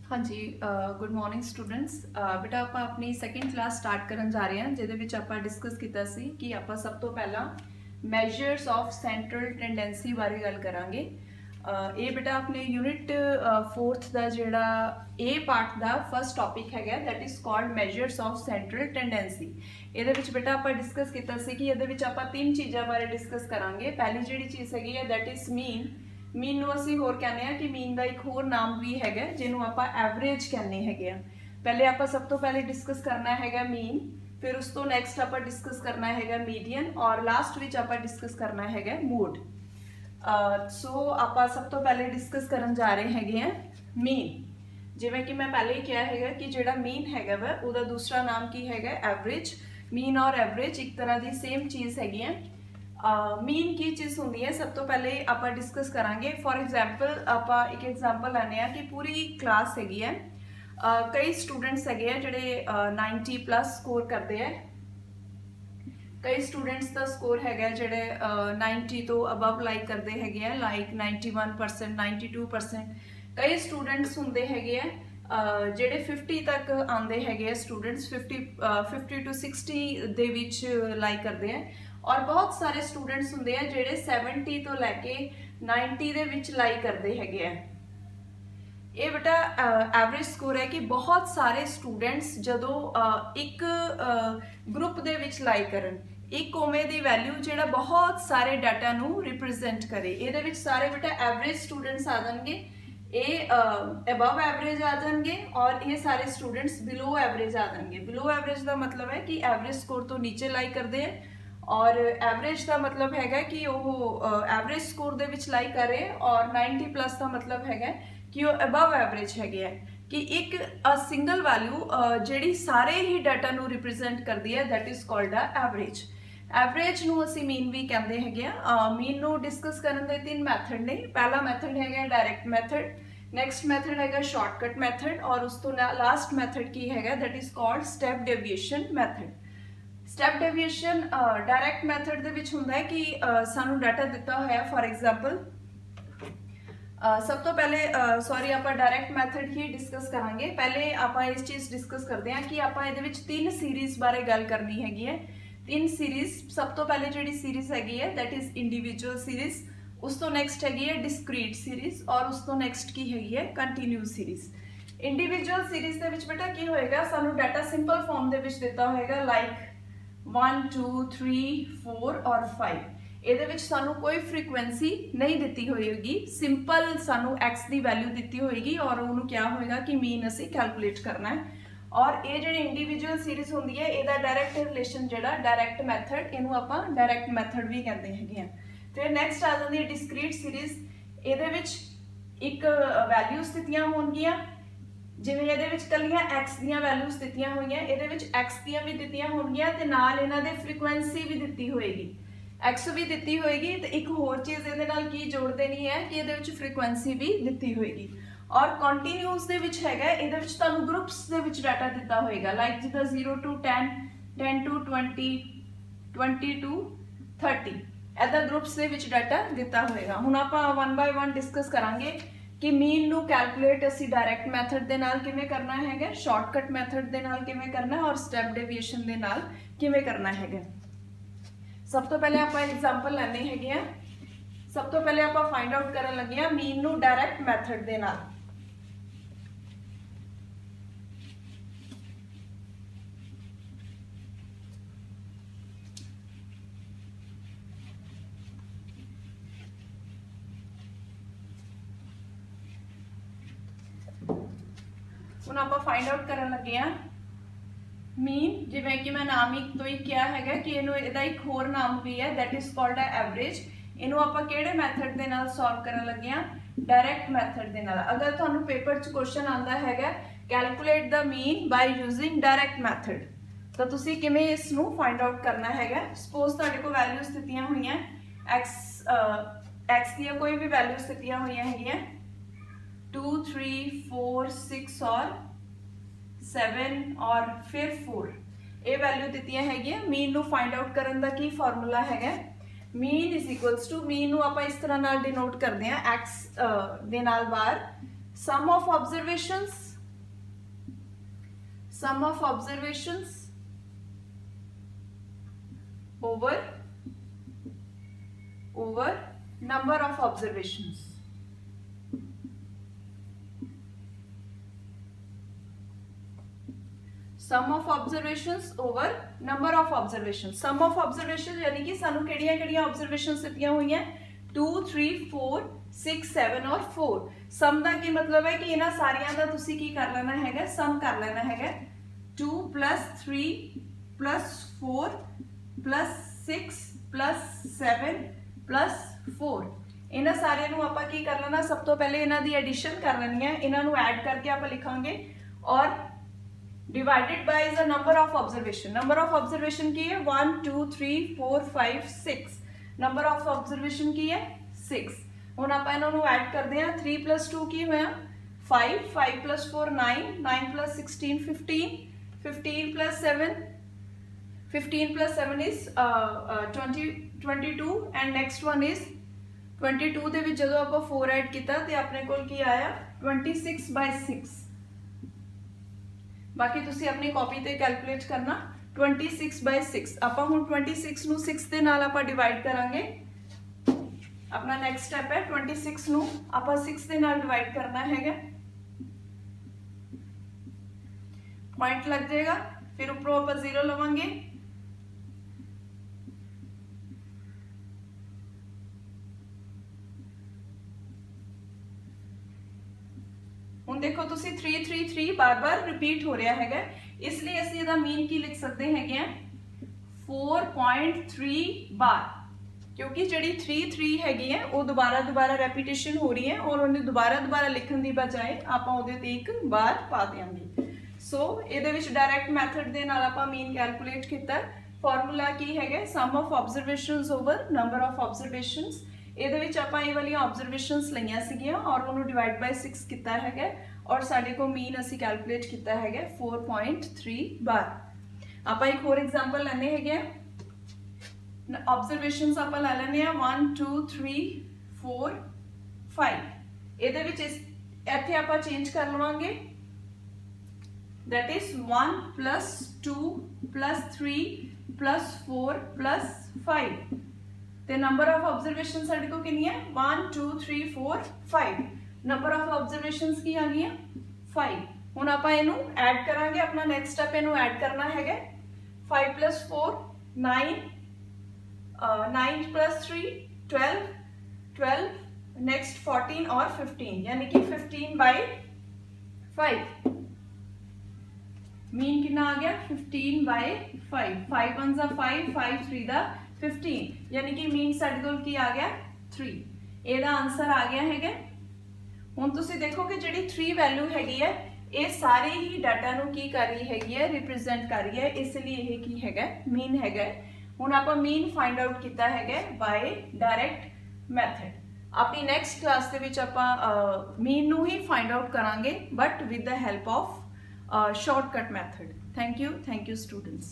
हाँ जी, good morning students. बेटा ਆਪਾਂ ਆਪਣੀ ਸੈਕੰਡ ਕਲਾਸ ਸਟਾਰਟ ਕਰਨ ਜਾ ਰਹੇ ਹਾਂ, ਜਿਹਦੇ ਵਿੱਚ ਆਪਾਂ ਡਿਸਕਸ ਕੀਤਾ ਸੀ ਕਿ ਆਪਾਂ ਸਭ ਤੋਂ ਪਹਿਲਾਂ ਮੈਜਰਸ ਆਫ ਸੈਂਟਰਲ ਟੈਂਡੈਂਸੀ ਬਾਰੇ ਗੱਲ ਕਰਾਂਗੇ। ਇਹ ਬੇਟਾ ਆਪਣੇ ਯੂਨਿਟ 4th ਦਾ ਜਿਹੜਾ A ਪਾਰਟ ਦਾ ਫਸਟ ਟੌਪਿਕ ਹੈਗਾ, that is called measures of central tendency. ਇਹਦੇ ਵਿੱਚ ਬੇਟਾ ਆਪਾਂ ਡਿਸਕਸ ਕੀਤਾ ਸੀ ਕਿ ਇਹਦੇ ਵਿੱਚ ਆਪਾਂ ਤਿੰਨ ਚੀਜ਼ਾਂ ਬਾਰੇ ਡਿਸਕਸ ਕਰਾਂਗੇ। ਪਹਿਲੀ ਜਿਹੜੀ ਚੀਜ਼ ਹੈਗੀ ਹੈ ਦੈਟ ਇਜ਼ ਮੀਨ। ਮੀਨ ਨੂੰ ਅਸੀਂ ਹੋਰ ਕਹਿੰਦੇ ਆ ਕਿ ਮੀਨ ਦਾ ਇੱਕ ਹੋਰ ਨਾਮ ਵੀ ਹੈਗਾ ਜਿਹਨੂੰ ਆਪਾਂ ਐਵਰੇਜ ਕਹਿੰਦੇ ਹੈਗੇ ਆ। ਪਹਿਲੇ ਆਪਾਂ ਸਭ ਤੋਂ ਪਹਿਲੇ ਡਿਸਕਸ ਕਰਨਾ ਹੈਗਾ ਮੀਨ, ਫਿਰ ਉਸ ਤੋਂ ਨੈਕਸਟ ਆਪਾਂ ਡਿਸਕਸ ਕਰਨਾ ਹੈਗਾ ਮੀਡੀਅਨ, ਔਰ ਲਾਸਟ ਵਿੱਚ ਆਪਾਂ ਡਿਸਕਸ ਕਰਨਾ ਹੈਗਾ ਮੋਡ। ਸੋ ਆਪਾਂ ਸਭ ਤੋਂ ਪਹਿਲੇ ਡਿਸਕਸ ਕਰਨ ਜਾ ਰਹੇ ਹੈਗੇ ਆ ਮੀਨ। ਜਿਵੇਂ ਕਿ ਮੈਂ ਪਹਿਲੇ ਹੀ ਕਿਹਾ ਹੈਗਾ ਕਿ ਜਿਹੜਾ ਮੀਨ ਹੈਗਾ ਵਾ ਉਹਦਾ ਦੂਸਰਾ ਨਾਮ ਕੀ ਹੈਗਾ, ਐਵਰੇਜ। ਮੀਨ ਔਰ ਐਵਰੇਜ ਇੱਕ ਤਰ੍ਹਾਂ ਦੀ ਸੇਮ ਚੀਜ਼ ਹੈਗੀ ਹੈ। ਮੀਨ ਕੀ ਚੀਜ਼ ਹੁੰਦੀ ਹੈ, ਸਭ ਤੋਂ ਪਹਿਲੇ ਆਪਾਂ ਡਿਸਕਸ ਕਰਾਂਗੇ। ਫॉर ਐਗਜ਼ਾਮਪਲ ਆਪਾਂ ਇੱਕ ਐਗਜ਼ਾਮਪਲ ਲੈਂਦੇ ਆ ਕਿ ਪੂਰੀ ਕਲਾਸ ਹੈਗੀ ਹੈ, ਕਈ ਸਟੂਡੈਂਟਸ ਹੈਗੇ ਆ ਜਿਹੜੇ 90 ਪਲੱਸ ਸਕੋਰ ਕਰਦੇ ਆ। ਕਈ ਸਟੂਡੈਂਟਸ ਦਾ ਸਕੋਰ ਹੈਗਾ ਜਿਹੜੇ 90 ਤੋਂ ਅਬਵ ਲਾਈਕ ਕਰਦੇ ਹੈਗੇ ਆ, ਲਾਈਕ 91%, 92%। ਕਈ ਸਟੂਡੈਂਟਸ ਹੁੰਦੇ ਹੈਗੇ ਆ ਜਿਹੜੇ 50 ਤੱਕ ਆਉਂਦੇ ਹੈਗੇ ਆ ਸਟੂਡੈਂਟਸ, 50 to 60 ਦੇ ਵਿੱਚ ਲਾਈਕ ਕਰਦੇ ਆ। ਔਰ ਬਹੁਤ ਸਾਰੇ ਸਟੂਡੈਂਟਸ ਹੁੰਦੇ ਆ ਜਿਹੜੇ 70 ਤੋਂ ਲੈ ਕੇ 90 ਦੇ ਵਿੱਚ ਲਾਈਕ ਕਰਦੇ ਹੈਗੇ ਆ। ਇਹ ਬੇਟਾ ਐਵਰੇਜ ਸਕੋਰ ਹੈ ਕਿ ਬਹੁਤ ਸਾਰੇ ਸਟੂਡੈਂਟਸ ਜਦੋਂ ਇੱਕ ਗਰੁੱਪ ਦੇ ਵਿੱਚ ਲਾਈਕ ਕਰਨ, ਇੱਕ ਉਵੇਂ ਦੀ ਵੈਲਿਊ ਜਿਹੜਾ ਬਹੁਤ ਸਾਰੇ ਡਾਟਾ ਨੂੰ ਰਿਪਰੈਜ਼ੈਂਟ ਕਰੇ। ਇਹਦੇ ਵਿੱਚ ਸਾਰੇ ਬੇਟਾ ਐਵਰੇਜ ਸਟੂਡੈਂਟਸ ਆ ਜਾਣਗੇ, ਇਹ ਅਬਵ ਐਵਰੇਜ ਆ ਜਾਣਗੇ, ਔਰ ਇਹ ਸਾਰੇ ਸਟੂਡੈਂਟਸ ਬਿਲੋ ਐਵਰੇਜ ਆ ਜਾਣਗੇ। ਬਿਲੋ ਐਵਰੇਜ ਦਾ ਮਤਲਬ ਹੈ ਕਿ ਐਵਰੇਜ ਸਕੋਰ ਤੋਂ ਨੀਚੇ ਲਾਈਕ ਕਰਦੇ ਆ, ਔਰ ਐਵਰੇਜ ਦਾ ਮਤਲਬ ਹੈਗਾ ਕਿ ਉਹ ਐਵਰੇਜ ਸਕੋਰ ਦੇ ਵਿੱਚ ਲਾਈਕ ਕਰ ਰਹੇ, ਔਰ 90 ਪਲੱਸ ਦਾ ਮਤਲਬ ਹੈਗਾ ਕਿ ਉਹ ਅਬਵ ਐਵਰੇਜ ਹੈਗੇ ਆ। ਕਿ ਇੱਕ ਸਿੰਗਲ ਵੈਲਿਊ ਜਿਹੜੀ ਸਾਰੇ ਹੀ ਡਾਟਾ ਨੂੰ ਰਿਪਰੈਜ਼ੈਂਟ ਕਰਦੀ ਹੈ, that is called a average. Average ਨੂੰ ਅਸੀਂ ਮੀਨ ਵੀ ਕਹਿੰਦੇ ਹੈਗੇ ਆ। ਮੀਨ ਨੂੰ ਡਿਸਕਸ ਕਰਨ ਦੇ ਤਿੰਨ ਮੈਥਡ ਨੇ। ਪਹਿਲਾ ਮੈਥਡ ਹੈਗਾ ਡਾਇਰੈਕਟ ਮੈਥਡ, ਨੈਕਸਟ ਮੈਥਡ ਹੈਗਾ ਸ਼ਾਰਟਕਟ ਮੈਥਡ, ਔਰ ਉਸ ਤੋਂ ਲਾਸਟ ਮੈਥਡ ਕੀ ਹੈਗਾ, that is called step deviation method. Step deviation direct method ਦੇ ਵਿੱਚ ਹੁੰਦਾ ਹੈ ਕਿ ਸਾਨੂੰ ਡਾਟਾ ਦਿੱਤਾ ਹੋਇਆ, ਫॉर ਐਗਜ਼ਾਮਪਲ ਸਭ ਤੋਂ ਪਹਿਲੇ ਆਪਾਂ ਡਾਇਰੈਕਟ ਮੈਥਡ ਹੀ ਡਿਸਕਸ ਕਰਾਂਗੇ। ਪਹਿਲੇ ਆਪਾਂ ਇਸ ਚੀਜ਼ ਡਿਸਕਸ ਕਰਦੇ ਹਾਂ ਕਿ ਆਪਾਂ ਇਹਦੇ ਵਿੱਚ ਤਿੰਨ ਸੀਰੀਜ਼ ਬਾਰੇ ਗੱਲ ਕਰਨੀ ਹੈਗੀ ਹੈ। ਤਿੰਨ ਸੀਰੀਜ਼, ਸਭ ਤੋਂ ਪਹਿਲੇ ਜਿਹੜੀ ਸੀਰੀਜ਼ ਹੈਗੀ ਹੈ ਦੈਟ ਇਜ਼ ਇੰਡੀਵਿਜੂਅਲ ਸੀਰੀਜ਼, ਉਸ ਤੋਂ ਨੈਕਸਟ ਹੈਗੀ ਹੈ ਡਿਸਕ੍ਰੀਟ ਸੀਰੀਜ਼, ਔਰ ਉਸ ਤੋਂ ਨੈਕਸਟ ਕੀ ਹੈਗੀ ਹੈ ਕੰਟੀਨਿਊਸ ਸੀਰੀਜ਼। ਇੰਡੀਵਿਜੂਅਲ ਸੀਰੀਜ਼ ਦੇ ਵਿੱਚ ਬੇਟਾ ਕੀ ਹੋਏਗਾ, ਸਾਨੂੰ ਡਾਟਾ ਸਿੰਪਲ ਫਾਰਮ ਦੇ ਵਿੱਚ ਦਿੱਤਾ ਹੋਏਗਾ, ਲਾਈਕ 1 2 3 4 ਔਰ 5। ਇਹਦੇ ਵਿੱਚ ਸਾਨੂੰ ਕੋਈ ਫ੍ਰੀਕੁਐਂਸੀ ਨਹੀਂ ਦਿੱਤੀ ਹੋਏਗੀ, ਸਿੰਪਲ ਸਾਨੂੰ x ਦੀ ਵੈਲਿਊ ਦਿੱਤੀ ਹੋਏਗੀ, ਔਰ ਉਹਨੂੰ ਕਿਹਾ ਹੋਏਗਾ ਕਿ ਮੀਨ ਅਸੀਂ ਕੈਲਕੂਲੇਟ ਕਰਨਾ ਹੈ। ਔਰ ਇਹ ਜਿਹੜੀ ਇੰਡੀਵਿਜੂਅਲ ਸੀਰੀਜ਼ ਹੁੰਦੀ ਹੈ ਇਹਦਾ ਡਾਇਰੈਕਟ ਰਿਲੇਸ਼ਨ ਜਿਹੜਾ ਡਾਇਰੈਕਟ ਮੈਥਡ, ਇਹਨੂੰ ਆਪਾਂ ਡਾਇਰੈਕਟ ਮੈਥਡ ਵੀ ਕਹਿੰਦੇ ਹੈਗੇ ਆ। ਫਿਰ ਨੈਕਸਟ ਆ ਜਾਂਦੀ ਹੈ ਡਿਸਕ੍ਰੀਟ ਸੀਰੀਜ਼। ਇਹਦੇ ਵਿੱਚ ਇੱਕ ਵੈਲਿਊਜ਼ ਦਿੱਤੀਆਂ ਹੋਣਗੀਆਂ, ਜਿਵੇਂ ਇਹਦੇ ਵਿੱਚ ਕੱਲੀਆਂ x ਦੀਆਂ ਵੈਲਿਊਜ਼ ਦਿੱਤੀਆਂ ਹੋਈਆਂ, ਇਹਦੇ ਵਿੱਚ x ਦੀਆਂ ਵੀ ਦਿੱਤੀਆਂ ਹੋਣਗੀਆਂ ਤੇ ਨਾਲ ਇਹਨਾਂ ਦੇ ਫ੍ਰੀਕੁਐਂਸੀ ਵੀ ਦਿੱਤੀ ਹੋਏਗੀ, x ਵੀ ਦਿੱਤੀ ਹੋਏਗੀ। ਤੇ ਇੱਕ ਹੋਰ ਚੀਜ਼ ਇਹਦੇ ਨਾਲ ਕੀ ਜੋੜਦੇ ਨਹੀਂ ਹੈ ਕਿ ਇਹਦੇ ਵਿੱਚ ਫ੍ਰੀਕੁਐਂਸੀ ਵੀ ਦਿੱਤੀ ਹੋਏਗੀ। ਔਰ ਕੰਟੀਨਿਊਸ ਦੇ ਵਿੱਚ ਹੈਗਾ, ਇਹਦੇ ਵਿੱਚ ਤੁਹਾਨੂੰ ਗਰੁੱਪਸ ਦੇ ਵਿੱਚ ਡਾਟਾ ਦਿੱਤਾ ਹੋਏਗਾ, ਲਾਈਕ ਜਿੱਦਾਂ 0 to 10, 10 to 20, 20 to 30, ਇਹਦਾ ਗਰੁੱਪਸ ਦੇ ਵਿੱਚ ਡਾਟਾ ਦਿੱਤਾ ਹੋਏਗਾ। ਹੁਣ ਆਪਾਂ 1 by 1 ਡਿਸਕਸ ਕਰਾਂਗੇ ਕਿ ਮੀਨ ਨੂੰ ਕੈਲਕੂਲੇਟ ਅਸੀਂ ਡਾਇਰੈਕਟ ਮੈਥਡ ਦੇ ਨਾਲ ਕਿਵੇਂ ਕਰਨਾ ਹੈਗਾ, ਸ਼ਾਰਟਕਟ ਮੈਥਡ ਦੇ ਨਾਲ ਕਿਵੇਂ ਕਰਨਾ, ਔਰ ਸਟੈਪ ਡੇਵੀਏਸ਼ਨ ਦੇ ਨਾਲ ਕਿਵੇਂ ਕਰਨਾ ਹੈਗਾ। ਸਭ ਤੋਂ ਪਹਿਲੇ ਆਪਾਂ ਐਗਜ਼ਾਮਪਲ ਲੈਣੇ ਹੈਗੇ ਆ। ਸਭ ਤੋਂ ਪਹਿਲੇ ਆਪਾਂ ਫਾਈਂਡ ਆਊਟ ਕਰਨ ਲੱਗੇ ਆ ਮੀਨ ਨੂੰ ਡਾਇਰੈਕਟ ਮੈਥਡ ਦੇ ਨਾਲ। ਹੁਣ ਆਪਾਂ ਫਾਈਂਡ ਆਊਟ ਕਰਨ ਲੱਗੇ ਆ ਮੀਨ। ਜਿਵੇਂ ਕਿ ਮੈਂ ਨਾਮ ਹੀ ਤੋਂ ਹੀ ਕਿਹਾ ਹੈਗਾ ਕਿ ਇਹਦਾ ਇੱਕ ਹੋਰ ਨਾਮ ਵੀ ਹੈ, ਦੈਟ ਇਜ਼ ਕਾਲਡ ਐਵਰੇਜ। ਇਹਨੂੰ ਆਪਾਂ ਕਿਹੜੇ ਮੈਥਡ ਦੇ ਨਾਲ ਸੋਲਵ ਕਰਨ ਲੱਗੇ ਆ, ਡਾਇਰੈਕਟ ਮੈਥਡ ਦੇ ਨਾਲ। ਅਗਰ ਤੁਹਾਨੂੰ ਪੇਪਰ 'ਚ ਕੁਐਸਚਨ ਆਉਂਦਾ ਹੈਗਾ ਕੈਲਕੂਲੇਟ ਦਾ ਮੀਨ ਬਾਈ ਯੂਜ਼ਿੰਗ ਡਾਇਰੈਕਟ ਮੈਥਡ, ਤਾਂ ਤੁਸੀਂ ਕਿਵੇਂ ਇਸ ਨੂੰ ਫਾਈਂਡ ਆਊਟ ਕਰਨਾ ਹੈਗਾ। ਸਪੋਜ਼ ਤੁਹਾਡੇ ਕੋਲ ਵੈਲਿਊਜ਼ ਦਿੱਤੀਆਂ ਹੋਈਆਂ x ਦੀਆਂ ਕੋਈ ਵੀ ਵੈਲਿਊਜ਼ ਦਿੱਤੀਆਂ ਹੋਈਆਂ ਹੈਗੀਆਂ 2 3 4 6 और 7 और फिर 4, ਇਹ ਵੈਲਿਊ ਦਿੱਤੀਆਂ ਹੈਗੀਆਂ। ਮੀਨ ਨੂੰ ਫਾਈਂਡ ਆਊਟ ਕਰਨ ਦਾ ਕੀ ਫਾਰਮੂਲਾ ਹੈਗਾ, ਮੀਨ ਇਜ਼ ਇਕੁਅਲਸ ਟੂ, ਮੀਨ ਨੂੰ ਆਪਾਂ ਇਸ ਤਰ੍ਹਾਂ ਨਾਲ ਡਿਨੋਟ ਕਰਦੇ ਹਾਂ x ਦੇ ਨਾਲ bar, sum of observations sum of observations over number of observations. Sum of observations over number of observations. Sum of observations यानी कि सानू किहड़ियां observations दित्तियां हुई हैं 2 3 4 6 7 और 4. सम का की मतलब है कि इन्हां सारियां दा तुसी की कर लेना हैगा सम कर लेना हैगा 2 + 3 + 4 + 6 + 7 + 4. इन्हां सारियां नू आपां की कर लेना सब तो पहले इन्हां दी एडिशन कर लेनी है इन्हां नू ऐड करके आपां लिखांगे और divided by the number of observation. Number of observation की है 1 2 3 4 5 6. नंबर ऑफ ऑब्जर्वेशन की है 6. ਹੁਣ ਆਪਾਂ ਇਹਨਾਂ ਨੂੰ ਐਡ ਕਰਦੇ ਹਾਂ 3 + 2 ਕੀ ਹੋਇਆ 5 5 + 4 9 9 + 16 15 15 + 7 15 + 7 is 22 and next one is 22 ਦੇ ਵਿੱਚ ਜਦੋਂ ਆਪਾਂ 4 ਐਡ ਕੀਤਾ ਤੇ ਆਪਣੇ ਕੋਲ ਕੀ ਆਇਆ 26/6. ਬਾਕੀ ਤੁਸੀਂ ਆਪਣੀ ਕਾਪੀ ਤੇ ਕੈਲਕੂਲੇਟ ਕਰਨਾ 26/6. ਆਪਾਂ ਹੁਣ 26 ਨੂੰ 6 ਦੇ ਨਾਲ ਆਪਾਂ ਡਿਵਾਈਡ ਕਰਾਂਗੇ. अपना नेक्स्ट स्टेप है 26 नू आप 6 दे नाल डिवाइड करना है पॉइंट लग जाएगा फिर ऊपरों आप 0 लवांगे हुण देखो तुसी 3 3 3 बार बार रिपीट हो रहा है इसलिए असं इहदा मीन की लिख सकते हैं 4.3 बार क्योंकि जी 3 3 हैगी है वो दोबारा रेपीटेशन हो रही है और उन्हें दोबारा लिखने की बजाय आप एक बार पा देंगे. सो ये डायरैक्ट मैथड के नाल आप मीन कैलकुलेट किया. फॉर्मूला की है सम of observations over number of observations. ये आप ये वाली ऑब्जरवेशनस लईयां सीगियां और उन्होंने डिवाइड बाय 6 किया है और साडे को मीन असी कैलकुलेट किया है 4.3 बार. आप एक होर एग्जाम्पल लैने है ऑब्जरवेशनस आप ला लेने 1 2 3 4 5. ਇਹਦੇ ਵਿੱਚ ਇੱਥੇ ਆਪਾਂ ਚੇਂਜ ਕਰ ਲਵਾਂਗੇ that is 1 + 2 + 3 + 4 + 5 ਤੇ ਨੰਬਰ ਆਫ ਆਬਜ਼ਰਵੇਸ਼ਨ ਸਾਡੇ ਕੋਲ ਕਿੰਨੀ ਹੈ 1 2 3 4 5. ਨੰਬਰ ਆਫ ਆਬਜ਼ਰਵੇਸ਼ਨਸ ਕੀ ਆ ਗਈਆਂ 5. ਹੁਣ ਆਪਾਂ ਇਹਨੂੰ ਐਡ ਕਰਾਂਗੇ ਆਪਣਾ ਨੈਕਸਟ ਸਟੈਪ ਇਹਨੂੰ ਐਡ ਕਰਨਾ ਹੈਗਾ 5 + 4 9 9 + 3 12 12 नेक्स्ट 14 और 15 यानी कि 15/5. मीन कितना आ गया 15/5. 5 1 * 5 5 3 15 यानी कि मीन साडे कोल की आ गया 3. ਇਹਦਾ आंसर आ गया है. ਹੁਣ ਤੁਸੀਂ देखो कि ਜਿਹੜੀ 3 वैल्यू हैगी है ये सारे ही डाटा ਨੂੰ ਕੀ ਕਰ ਰਹੀ ਹੈਗੀ ਹੈ रिप्रेजेंट कर रही है इसलिए ਇਹ ਕੀ ਹੈਗਾ मीन हैगा. ਹੁਣ ਆਪਾਂ मीन फाइंड आउट किया है बाय डायरैक्ट मैथड. अपनी नैक्सट क्लास के विच आपां मीन नू ही फाइंड आउट करांगे but with the help of shortcut method. Thank you students.